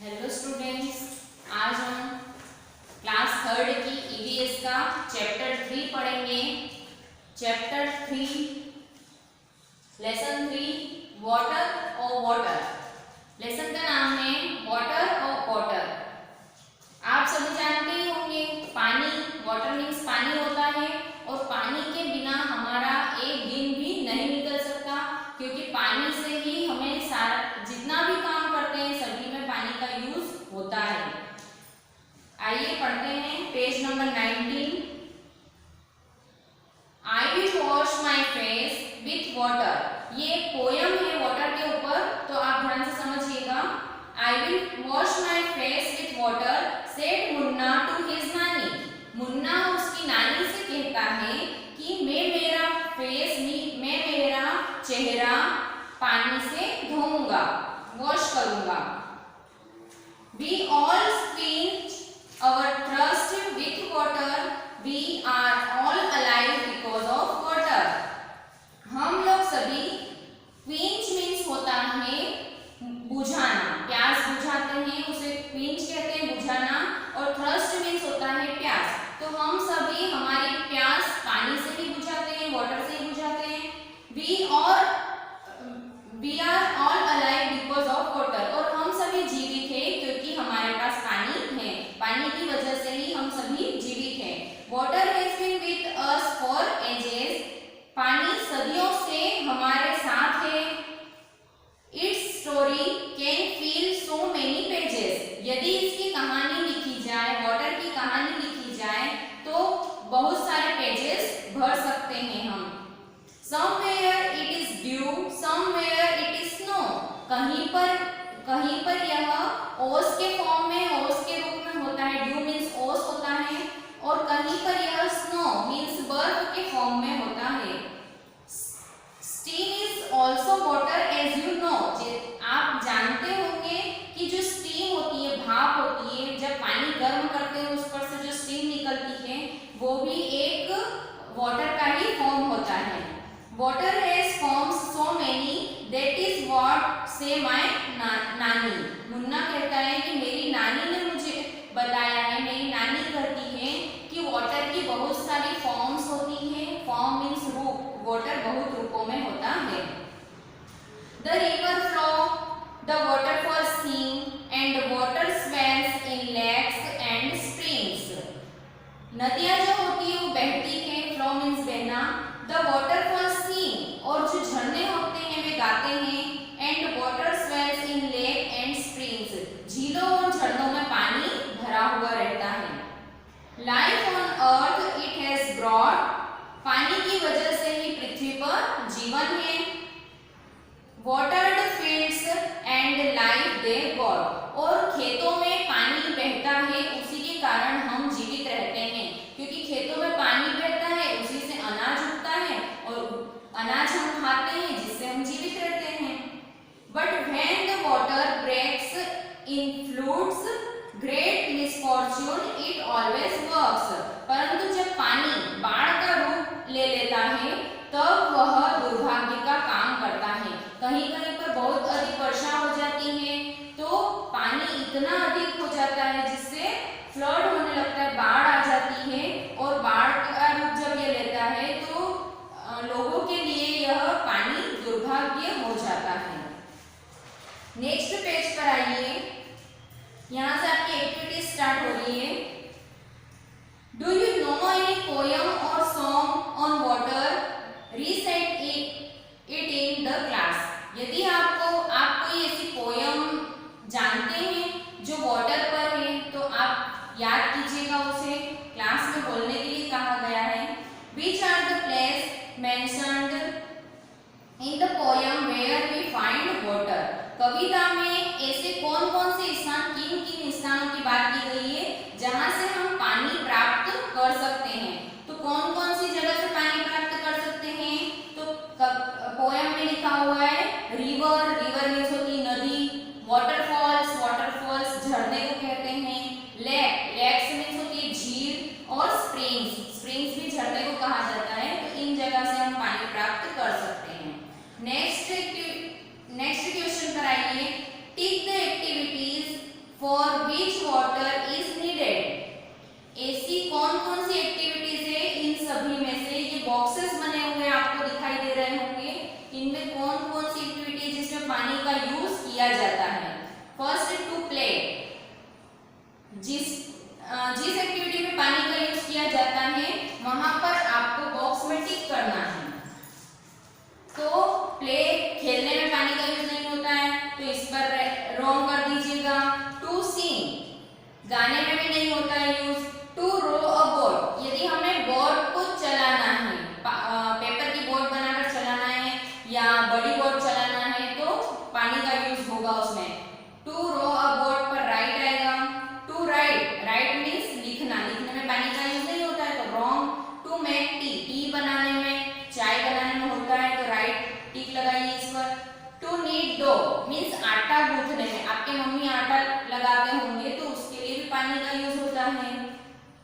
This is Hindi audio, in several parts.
हेलो स्टूडेंट्स, आज हम क्लास थर्ड की ईवीएस का चैप्टर 3 पढ़ेंगे। चैप्टर 3 लेसन 3 वाटर और वाटर। लेसन का नाम है वाटर और वाटर। आप सभी जानते ही होंगे पानी, वाटर मीन्स पानी होता है और पानी के बिना हमारा एक दिन भी नहीं निकल सकता, क्योंकि पानी से ही हमें सारा जितना भी काम करते हैं सभी में पानी का यूज होता है। आइए पढ़ते हैं page number 19। I will wash my face with water. ये पोयम है वाटर के ऊपर, तो आप ध्यान से समझिएगा। I will wash my face with water said Munna to his nani. Munna उसकी नानी से कहता है कि मैं मेरा चेहरा पानी से धोऊंगा, वॉश करूंगा। We all quench our thirst with water. We are all alive because of water. हम लोग सभी, quench means होता है बुझाना, प्यास बुझाते हैं उसे quench कहते हैं, बुझाना। और thirst means होता है प्यास। तो हम सभी हमारी प्यास पानी से ही बुझाते हैं, वाटर से ही बुझाते हैं। We are all alive because of water. और हम सभी जीवित हैं क्योंकि हमारे पास पानी है। पानी की वजह से ही हम सभी जीवित हैं। Water has been with us for ages. पानी सदियों से हमारे साथ है। Its story can fill so many pages. यदि इसकी कहानी लिखी जाए, वाटर की कहानी लिखी जाए, तो बहुत सारे पेजेस भर सकते हैं हम। Somewhere it is dew, somewhere it is snow. कहीं पर यह ओस के फॉर्म में, ओस के रूप में होता है। ड्यू मीन्स ओस होता है। और कहीं पर यह स्नो मीन्स बर्फ के फॉर्म में होता है। Steam is also water as you know. आप जानते होंगे कि जो स्टीम होती है, भाप होती है, जब पानी गर्म करते हैं उस पर से जो स्टीम निकलती है वो भी एक वाटर का ही फॉर्म होता है। Water has forms so many, that is what say my नानी। मुन्ना कहता है कि मेरी नानी ने मुझे बताया है, मेरी नानी कहती है कि वाटर की बहुत सारी फॉर्म्स होती हैं। फॉर्म मीन्स रूप, वाटर बहुत रूपों में होता है। The river flow, the waterfall sing, and water swells in lakes and springs. नदियां जो होती है वो बहती हैं, फ्लो मीन्स बहना। The waterfall sing, और जो झरने होते हैं वे गाते हैं। And water swells in lake and springs, झीलों और झरनों में पानी भरा हुआ रहता है। Life on earth it has brought, पानी की वजह से ही पृथ्वी पर जीवन है। Watered fields and life they got, और खेतों में पानी बहता है, उसी के कारण हम जीवित रहते हैं। क्योंकि खेतों में पानी बहता है, उसी से अनाज उगता है और अनाज हम खाते हैं, जिससे हम जीवित रहते हैं। But when the water breaks in floods, great misfortune it always works. परंतु जब पानी बाढ़ का रूप ले लेता है तब वह दुर्भाग्य का काम करता है। कहीं कहीं पर बहुत अधिक वर्षा हो जाती है तो पानी इतना अधिक हो जाता है जिससे फ्लड होने लगता है, बाढ़ आ जाती है। और बाढ़ का रूप जब ये लेता है तो लोगों के लिए यह पानी दुर्भाग्य हो जाता है। नेक्स्ट पेज पर आइए, यहाँ से आपकी एक्टिविटी स्टार्ट हो रही है। Do you know any poem और song on water? Recite it in the class. यदि आप कोई ऐसी पोयम जानते हैं जो for which water is needed. ऐसी कौन कौन सी एक्टिविटीज है, इन सभी में से ये बॉक्सेस बने हुए आपको दिखाई दे रहे होंगे, इनमें कौन कौन सी एक्टिविटीज जिसमें पानी का यूज किया जाता है. First to play. जिस एक्टिविटी में पानी का यूज किया जाता है वहां पर आपको बॉक्स में टिक करना है. तो प्ले खेलने में पानी का यूज नहीं होता है तो इस पर रॉन्ग कर दीजिएगा. टू सिंग गाने में भी नहीं होता है use. To row a boat यदि हमें बोट को चलाना है, पेपर की बोट बनाकर चलाना है या बड़ी बोट चलाना है तो पानी का यूज होगा उसमें. टू रो अ बोट पर राइट आएगा. टू राइट, राइट मीन्स लिखना, लिखने में पानी का यूज नहीं होता है तो wrong. To make tea, tea बनाने में, चाय बनाने में होता है तो राइट टिक लगाइए इस पर. टू नीड डो मीन्स आटा गूंथने में, आपके मम्मी आटा लगाते होंगे तो उसके लिए भी पानी का यूज होता है.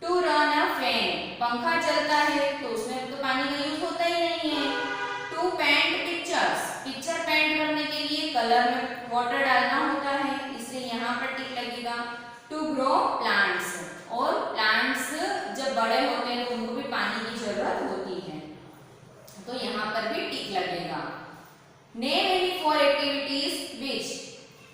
टू रन अ फैन, पंखा चलता है तो उसमें तो पानी का यूज होता ही नहीं है. To paint pictures, picture paint करने के लिए कलर में वाटर डालना होता है इसलिए यहाँ पर टिक लगेगा. टू ग्रो प्लांट्स, और प्लांट्स जब बड़े होते हैं तो उनको भी पानी की जरूरत होती है तो यहाँ पर भी टिक लगेगा. Name any 4 activities which.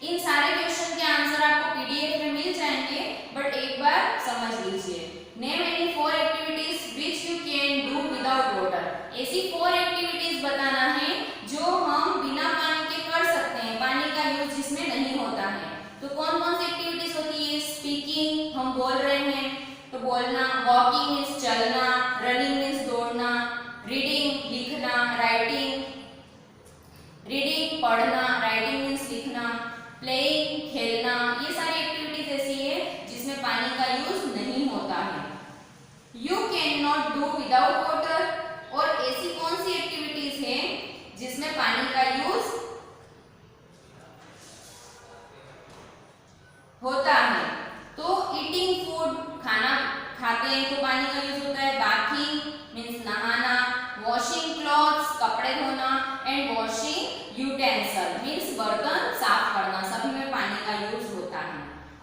इन सारे क्वेश्चन के आंसर आपको पीडीएफ में मिल जाएंगे बट एक बार समझ लीजिए. Name any 4 activities which you can do without water. ऐसी 4 एक्टिविटीज बताना है जो हम बिना पानी के कर सकते हैं, पानी का यूज जिसमें नहीं होता है. तो कौन कौन सी एक्टिविटीज होती है. स्पीकिंग, हम बोल रहे हैं तो बोलना. वॉकिंग मीन्स चलना. रनिंग मीन्स दौड़ना. रीडिंग लिखना. राइटिंग, रीडिंग पढ़ना. राइटिंग मीन्स लिखना. प्लेइंग खेलना. ये सारी एक्टिविटीज ऐसी है जिसमें पानी का यूज नहीं होता है. You can not do without water. और ऐसी कौन सी एक्टिविटीज है जिसमें पानी का यूज होता है. तो ईटिंग फूड, खाना खाते हैं तो पानी का यूज होता है. बाथिंग मीन्स नहाना. वॉशिंग क्लॉथ्स, कपड़े धोना. एंड वॉशिंग यूटेंसिल मीन्स बर्तन साफ करना, सभी में पानी का यूज होता है.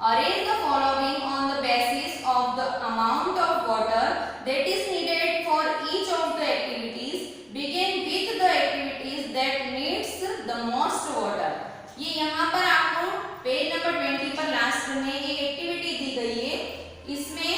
Arrange the following on the basis of the amount of water that is needed for each of the activities. Begin with the activities that needs the most water. ये यहाँ पर आपको पेज नंबर 20 पर लास्ट में एक एक्टिविटी दी गई है. इसमें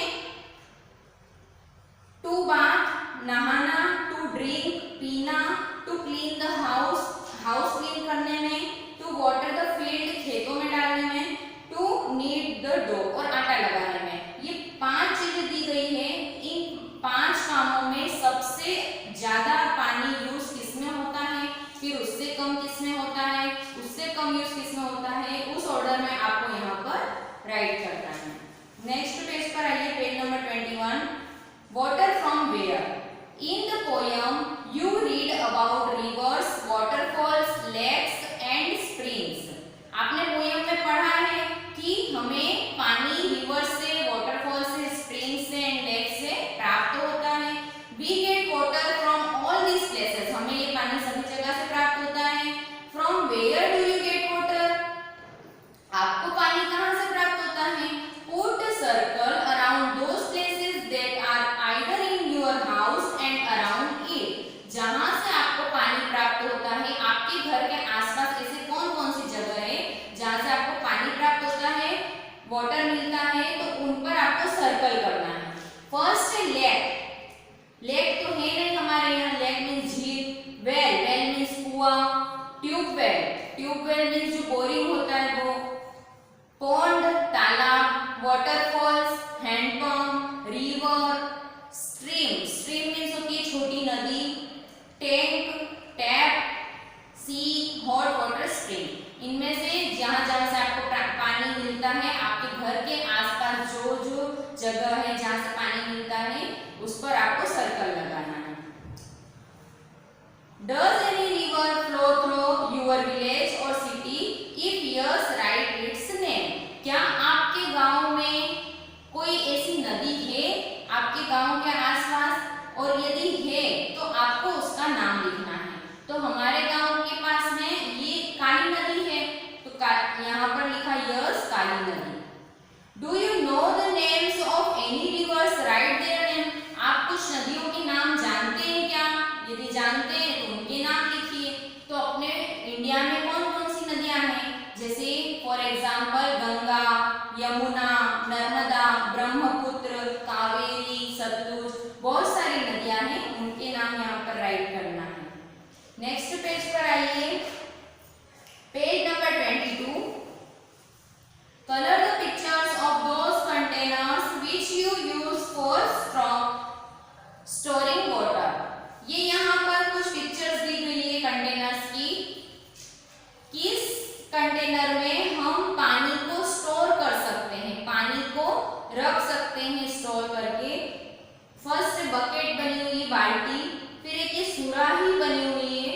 टू बाथ नहाना. टू ड्रिंक पीना. To clean the house, house clean करने में. टू वाटर द फील्ड, खेतों में डालने में. टू नीड द डो, और आटा लगाने में. ये 5 चीजें दी गई है. इन 5 कामों में सबसे ज्यादा पानी यूज किसमें होता है, फिर उससे कम किसमें होता है, उससे कम यूज किसमें होता है, उस ऑर्डर में आपको यहाँ पर राइट करना है. नेक्स्ट पेज पर आइए, page number 21. Water from where. In the poem you read about rivers, waterfalls, lakes and springs. आपने पोयम में पढ़ा है कि हमें पानी रिवर से, वाटरफॉल से, स्प्रिंग से एंड लेक से प्राप्त होता है. We get water from all these places. हमें ये पानी सभी जगह से प्राप्त होता है. From where do you get water. आपको पानी कहाँ से प्राप्त होता है. Put circle around those places that are either in your house and around it. जहां से आपको पानी प्राप्त होता है, आपके घर के आसपास ऐसे कौन कौन सी जगह है जहां से आपको पानी प्राप्त होता है, वाटर मिलता है, तो उन पर आपको सर्कल करना है. फर्स्ट है लेक. लेक तो है नहीं हमारे यहाँ. लेक मीन्स झील. वेल, वेल मीन्स कुआं. ट्यूबवेल, ट्यूबवेल मीन्स जो बोरिंग होता है वो. पॉन्ड तालाब. Waterfalls handpump. River. Stream, stream means होती है छोटी नदी. Tank, tap. Sea, hot water spring. इनमें से जहां जहां से आपको पानी मिलता है आपके घर एग्जाम्पल गंगा, यमुना, नर्मदा, ब्रह्मपुत्र, कावेरी, सतलुज, बहुत सारी नदियां हैं, उनके नाम यहाँ पर राइट करना है। नेक्स्ट पेज पर आइए, page number 22। Colour the pictures of those containers which you use for storing water. ये यहाँ पर कुछ पिक्चर्स दी गई है कंटेनर्स की, किस कंटेनर में हम पानी को स्टोर कर सकते हैं, पानी को रख सकते हैं स्टोर करके। फर्स्ट बकेट बनी हुई है, बाल्टी, फिर एक ये सुराही बनी हुई है।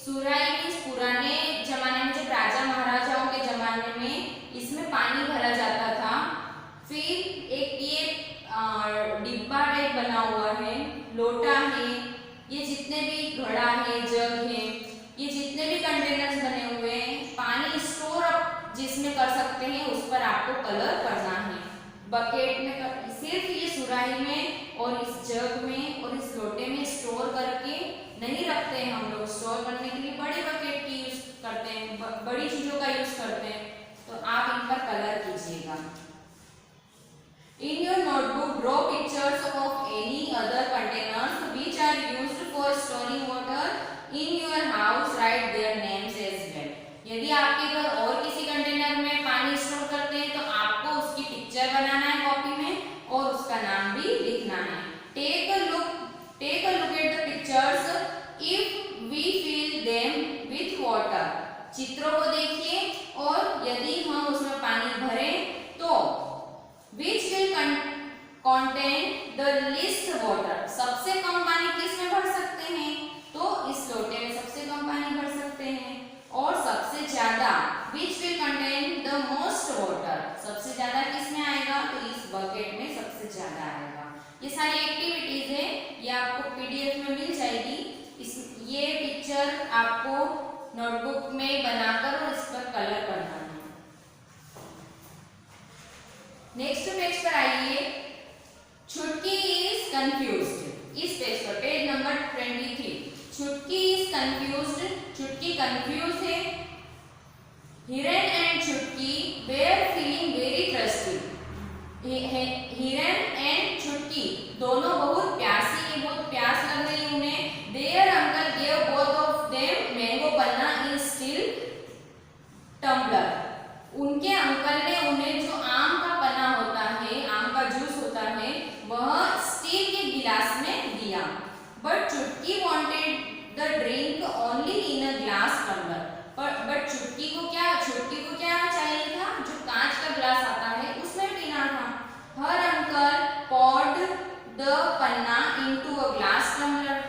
सुराही मीन्स पुराने जमाने में, जब राजा महाराजाओं के जमाने में इसमें पानी भरा जाता था। फिर एक ये डिब्बा टाइप बना हुआ है, लोटा है, ये जितने भी घड़ा है, जग है, ये जितने भी कंटेनर्स बने हुए हैं, पानी स्टोर आप जिसमें कर सकते हैं उस पर आपको कलर करना है। बकेट में सिर्फ ये सुराही में और इस जग में और इस लोटे में स्टोर करके नहीं रखते हैं हम लोग। स्टोर करने के लिए बड़े बकेट की यूज करते हैं, बड़ी चीजों का यूज करते हैं। तो आप इन पर कलर कीजिएगा। In your notebook, draw pictures of any other containers which are used for storing water in your house. Write their names as well. यदि आपके घर और किसी कंटेनर में पानी स्टोर करते हैं तो आपको उसकी पिक्चर बनाना है कॉपी में और उसका नाम भी लिखना है। Take a look at the pictures. If we fill them with water. चित्रों को देखिए और यदि हम उसमें पानी भरें तो which will contain the least water. सबसे कम पानी किस में भर सकते हैं, तो इस लोटे में सबसे कम पानी भर सकते हैं। और सबसे ज्यादा which will contain the most water. सबसे ज्यादा किस में आएगा, तो इस बकेट में सबसे ज्यादा आएगा। ये सारी एक्टिविटीज है, ये आपको पीडीएफ में मिल जाएगी। ये पिक्चर आपको नोटबुक में बनाकर और इस पर कलर करना है। नेक्स्ट पेज पर आइए, छुटकी इज कंफ्यूज्ड। इस पेज पर पेज नंबर 23। छुटकी इज कंफ्यूज्ड, छुटकी कंफ्यूज है। हिरन एंड छुटकी वेर फीलिंग वेरी थर्स्टी। हिरन एंड छुटकी दोनों बहुत प्यासी है, बहुत प्यास लग रही है उन्हें। Their uncle give both of them mango panna in steel tumbler. उनके अंकल ने उन्हें जो आम का पन्ना होता है, आम का जूस होता है, वह स्टील के गिलास में दिया। But Chhutki wanted the drink only in a glass tumbler. But Chhutki को क्या चाहिए था, जो कांच का ग्लास आता है उसमें पीना था। हर uncle poured the Panna into a glass tumbler.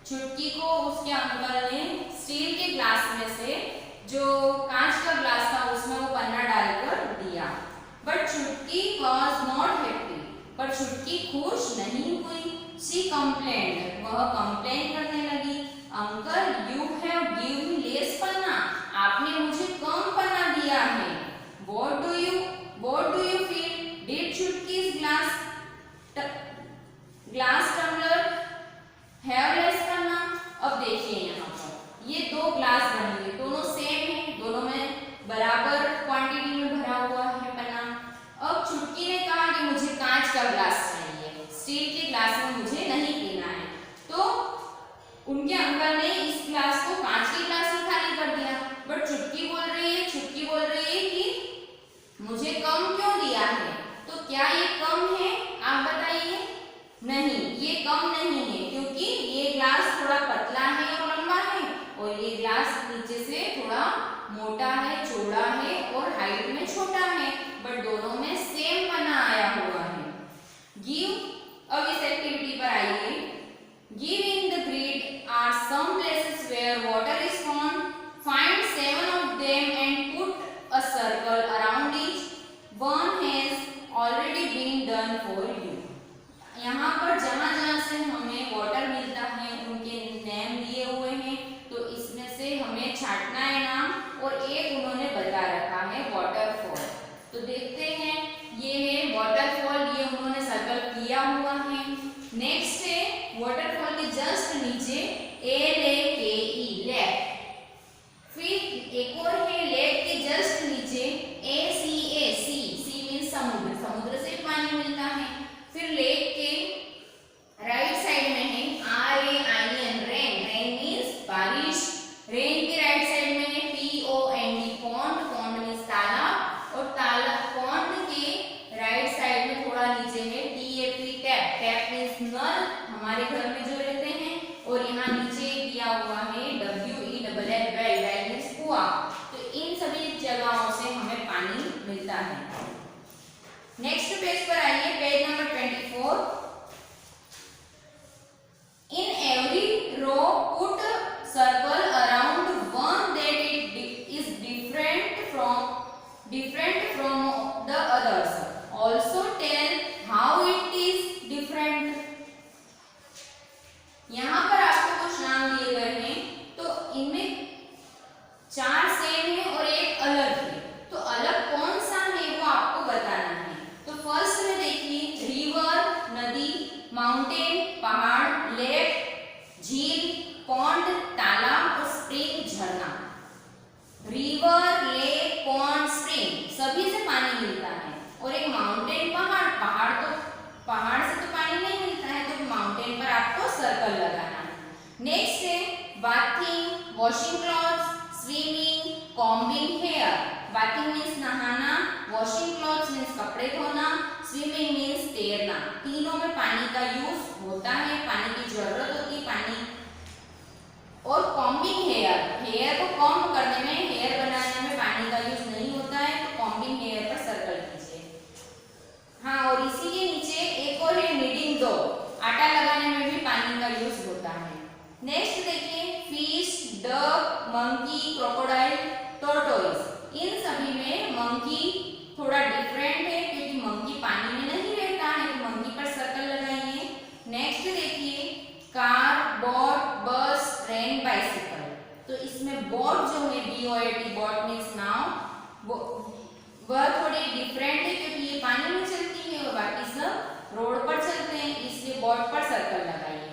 छुटकी को उसके अंकल ने स्टील के ग्लास में से जो कांच का ग्लास था उसमें वो पन्ना डालकर दिया। बट छुटकी was not happy. पर छुटकी खुश नहीं हुई। She complained. वह कंप्लेन करने लगी। Uncle you have given me less पन्ना. आपने मुझे कम पन्ना दिया है। What do you feel? Did छुटकी's glass tumbler have less पन्ना? अब देखिए यहाँ पर ये दो ग्लास बने हुए, दोनों सेम है, दोनों में बराबर क्वांटिटी में भरा हुआ है पन्ना। अब छुटकी ने कहा कि मुझे कांच का ग्लास चाहिए, स्टील के ग्लास में मुझे नहीं पीना है। तो उनके अंकल ने इस ग्लास को कांच के ग्लास में खाली कर दिया। बट छुटकी बोल रही है कि मुझे कम क्यों दिया है। तो क्या ये कम है, आप बताइए। नहीं, ये कम नहीं है, क्योंकि ये ग्लास थोड़ा पतला है और लंबा है और ये ग्लास नीचे से थोड़ा मोटा है, चौड़ा है और हाइट में छोटा है। बट दोनों में सेम पन्ना आया हुआ है। गिव, अब इस एक्टिविटी पर आइए। Give in the grid are some मिलता है। नेक्स्ट पेज पर आइए, page number 24। In every row put circle around one that it is different from the others. Also tell how it is different. यहाँ पर आपको कुछ नाम दिए गए हैं, तो इनमें 4 सेम है और एक अलग है, तो अलग कौन सा है वो आपको बताना है। तो फर्स्ट में देखिए, रिवर नदी, माउंटेन पहाड़, लेक झील, पॉन्ड तालाब और स्प्रिंग झरना। रिवर, लेक, पॉन्ड, स्प्रिंग सभी से पानी मिलता है, और एक माउंटेन पहाड़ तो पहाड़ से तो पानी नहीं मिलता है, तो माउंटेन पर आपको सर्कल लगाना है। नेक्स्ट है bathing, washing clothes, swimming, combing hair. Bathing means नहाना, वॉशिंग क्लॉथ्स मीन्स कपड़े धोना, स्विमिंग मीन्स तैरना। तीनों में पानी का यूज होता है, पानी की जरूरत होती है पानी। और कॉम्बिंग हेयर, हेयर को कॉम्ब करने में, हेयर बनाने में पानी का यूज नहीं होता है, तो कॉम्बिंग हेयर पर सर्कल कीजिए। हाँ, और इसी के नीचे एक और है नीडिंग डो, आटा लगाने में भी पानी का यूज होता है। नेक्स्ट देखिए, फिश, डक, मंकी, क्रोकोडाइल, टोर्टोइस। इन सभी में मंकी थोड़ा डिफरेंट है, क्योंकि मंकी पानी में नहीं रहता है, तो मंकी पर सर्कल लगाइए। नेक्स्ट देखिए, कार, बोट, बस, ट्रेन, बाइसिकल। तो इसमें बोट जो है, BOAT, बोट मीन्स नाव, वह थोड़ी डिफरेंट है, क्योंकि ये पानी में चलती है और बाकी सब रोड पर चलते हैं, इसलिए बोट पर सर्कल लगाइए।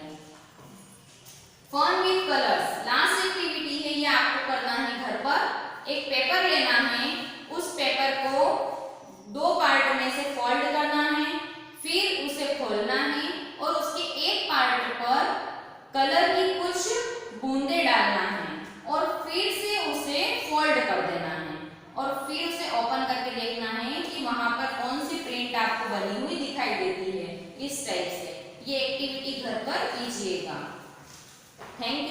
Fun with colours, last activity है, ये आपको करना है घर पर। एक पेपर लेना है, उस पेपर को 2 पार्ट में से फोल्ड करना है, फिर उसे खोलना है और उसके एक पार्ट पर कलर की कुछ बूंदे डालना है और फिर से उसे फोल्ड कर देना है और फिर उसे ओपन करके देखना है कि वहां पर कौन सी प्रिंट आपको बनी हुई दिखाई देती है। इस टाइप से ये एक्टिविटी घर पर कीजिएगा। थैंक